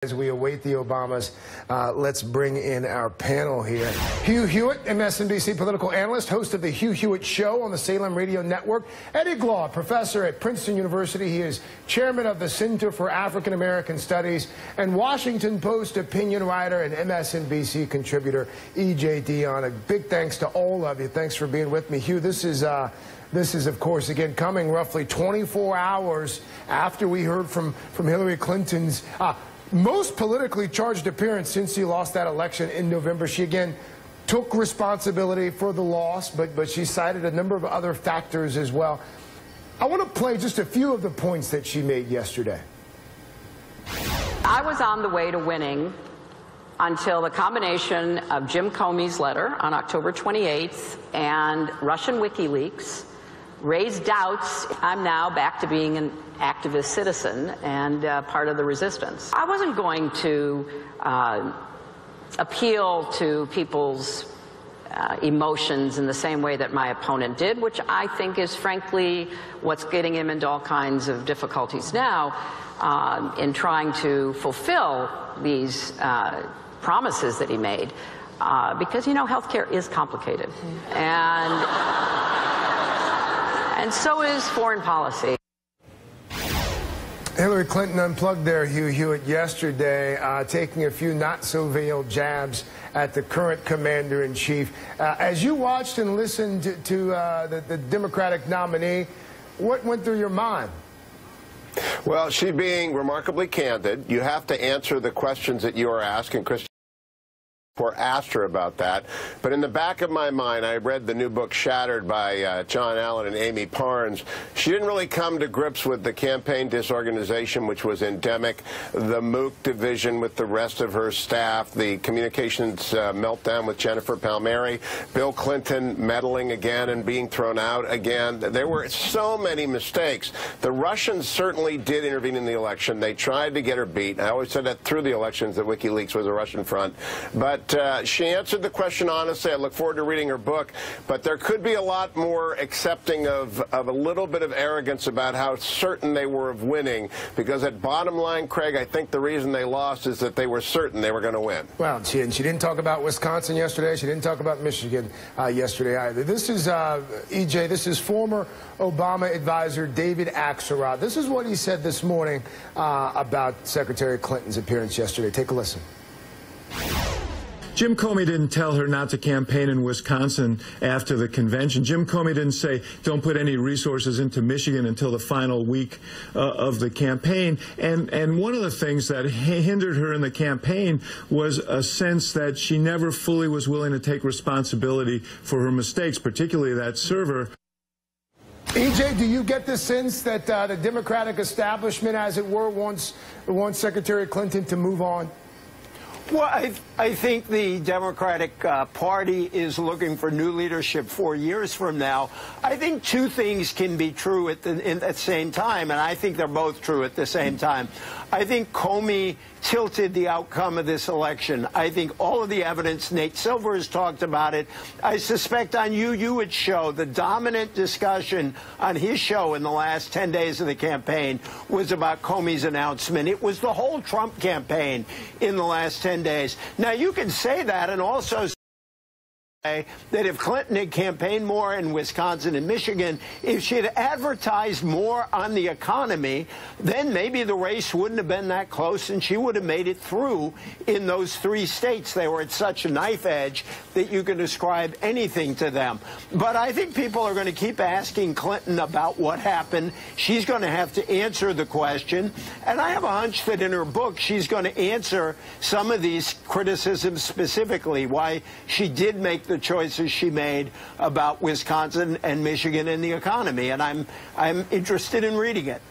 As we await the Obamas, let's bring in our panel here. Hugh Hewitt, MSNBC political analyst, host of the Hugh Hewitt Show on the Salem Radio Network. Eddie Glaude, professor at Princeton University. He is chairman of the Center for African American Studies, and Washington Post opinion writer and MSNBC contributor E.J. Dionne. A big thanks to all of you. Thanks for being with me. Hugh, this is, of course, again, coming roughly 24 hours after we heard from Hillary Clinton's most politically charged appearance since she lost that election in November. She again took responsibility for the loss, but she cited a number of other factors as well. I want to play just a few of the points that she made yesterday. I was on the way to winning until the combination of Jim Comey's letter on October 28th and Russian WikiLeaks raised doubts. I'm now back to being an activist citizen and part of the resistance. I wasn't going to appeal to people's emotions in the same way that my opponent did, which I think is frankly what's getting him into all kinds of difficulties now in trying to fulfill these promises that he made. Because, you know, healthcare is complicated. And so is foreign policy. Hillary Clinton unplugged there, Hugh Hewitt, yesterday, taking a few not-so-veiled jabs at the current commander-in-chief. As you watched and listened to the Democratic nominee, what went through your mind? Well, she being remarkably candid. You have to answer the questions that you are asking. Christian asked her about that. But in the back of my mind, I read the new book Shattered by John Allen and Amy Parnes. She didn't really come to grips with the campaign disorganization, which was endemic, the MOOC division with the rest of her staff, the communications meltdown with Jennifer Palmieri, Bill Clinton meddling again and being thrown out again. There were so many mistakes. The Russians certainly did intervene in the election. They tried to get her beat. I always said that through the elections that WikiLeaks was a Russian front. But she answered the question honestly. I look forward to reading her book. But there could be a lot more accepting of a little bit of arrogance about how certain they were of winning. Because at bottom line, Craig, I think the reason they lost is that they were certain they were going to win. Well, she didn't talk about Wisconsin yesterday. She didn't talk about Michigan yesterday either. This is, E.J., this is former Obama advisor David Axelrod. This is what he said this morning about Secretary Clinton's appearance yesterday. Take a listen. Jim Comey didn't tell her not to campaign in Wisconsin after the convention. Jim Comey didn't say, don't put any resources into Michigan until the final week of the campaign. And one of the things that hindered her in the campaign was a sense that she never fully was willing to take responsibility for her mistakes, particularly that server. E.J., do you get the sense that the Democratic establishment, as it were, wants Secretary Clinton to move on? Well, I think the Democratic Party is looking for new leadership 4 years from now. I think two things can be true at the same time, and I think they're both true at the same time. I think Comey tilted the outcome of this election. I think all of the evidence, Nate Silver has talked about it. I suspect on Hugh Hewitt's show, the dominant discussion on his show in the last 10 days of the campaign was about Comey's announcement. It was the whole Trump campaign in the last 10 days. Now, you can say that and also say that if Clinton had campaigned more in Wisconsin and Michigan, if she had advertised more on the economy, then maybe the race wouldn't have been that close and she would have made it through in those three states. They were at such a knife edge that you can describe anything to them. But I think people are going to keep asking Clinton about what happened. She's going to have to answer the question. And I have a hunch that in her book she's going to answer some of these criticisms specifically, why she did make the choices she made about Wisconsin and Michigan and the economy, and I'm interested in reading it.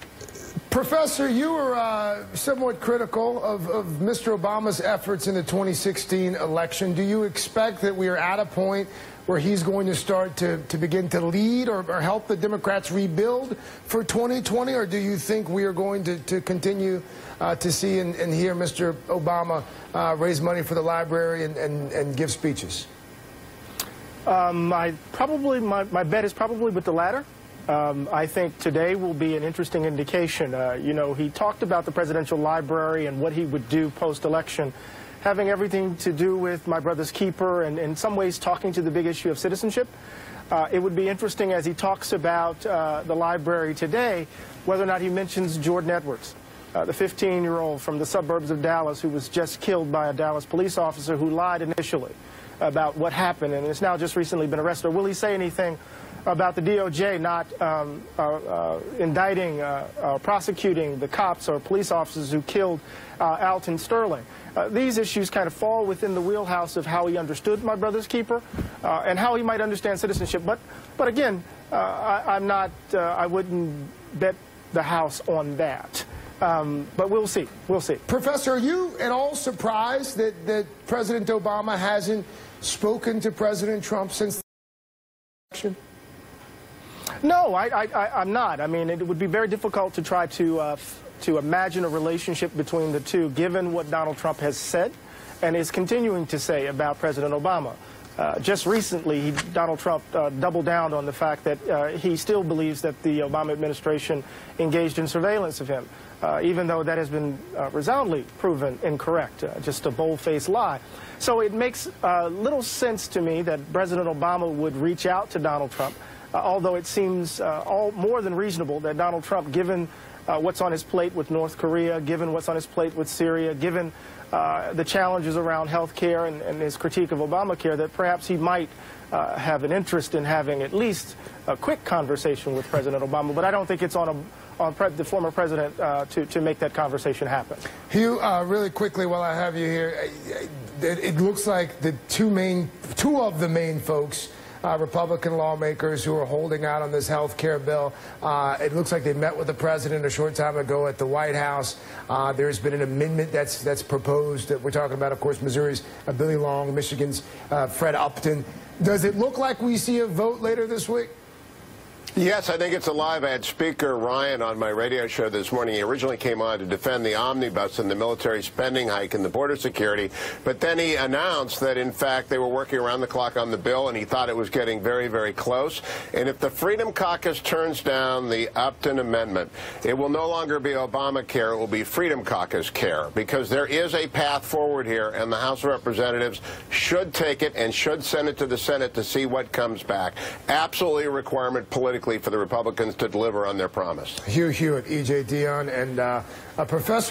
Professor, you were somewhat critical of Mr. Obama's efforts in the 2016 election. Do you expect that we are at a point where he's going to start to begin to lead or help the Democrats rebuild for 2020, or do you think we are going to continue to see and hear Mr. Obama raise money for the library and give speeches? My bet is probably with the latter. I think today will be an interesting indication. You know, he talked about the presidential library and what he would do post-election, having everything to do with my brother's keeper and in some ways talking to the big issue of citizenship. It would be interesting as he talks about the library today, whether or not he mentions Jordan Edwards, the 15-year-old from the suburbs of Dallas who was just killed by a Dallas police officer who lied initially about what happened and has now just recently been arrested. Or will he say anything about the DOJ not indicting, prosecuting the cops or police officers who killed Alton Sterling? These issues kind of fall within the wheelhouse of how he understood my brother's keeper and how he might understand citizenship. But again, I wouldn't bet the house on that. But we'll see. We'll see. Professor, are you at all surprised that President Obama hasn't spoken to President Trump since the election? No, I'm not. I mean, it would be very difficult to try to imagine a relationship between the two, given what Donald Trump has said and is continuing to say about President Obama. Just recently, Donald Trump doubled down on the fact that he still believes that the Obama administration engaged in surveillance of him, even though that has been resoundingly proven incorrect, just a bold-faced lie. So it makes little sense to me that President Obama would reach out to Donald Trump, although it seems more than reasonable that Donald Trump, given what's on his plate with North Korea, given what's on his plate with Syria, given the challenges around health care and his critique of Obamacare, that perhaps he might have an interest in having at least a quick conversation with President Obama. But I don't think it's on the former president to make that conversation happen. Hugh, really quickly while I have you here, it looks like the two of the main folks, Republican lawmakers who are holding out on this health care bill. It looks like they met with the president a short time ago at the White House. There's been an amendment that's proposed. We're talking about, of course, Missouri's Billy Long, Michigan's Fred Upton. Does it look like we see a vote later this week? Yes, I think it's alive. I had Speaker Ryan on my radio show this morning. He originally came on to defend the omnibus and the military spending hike and the border security, but then he announced that, in fact, they were working around the clock on the bill, and he thought it was getting very, very close. And if the Freedom Caucus turns down the Upton Amendment, it will no longer be Obamacare, it will be Freedom Caucus care, because there is a path forward here, and the House of Representatives should take it and should send it to the Senate to see what comes back. Absolutely a requirement politically for the Republicans to deliver on their promise. Hugh Hewitt, E.J. Dionne, and Professor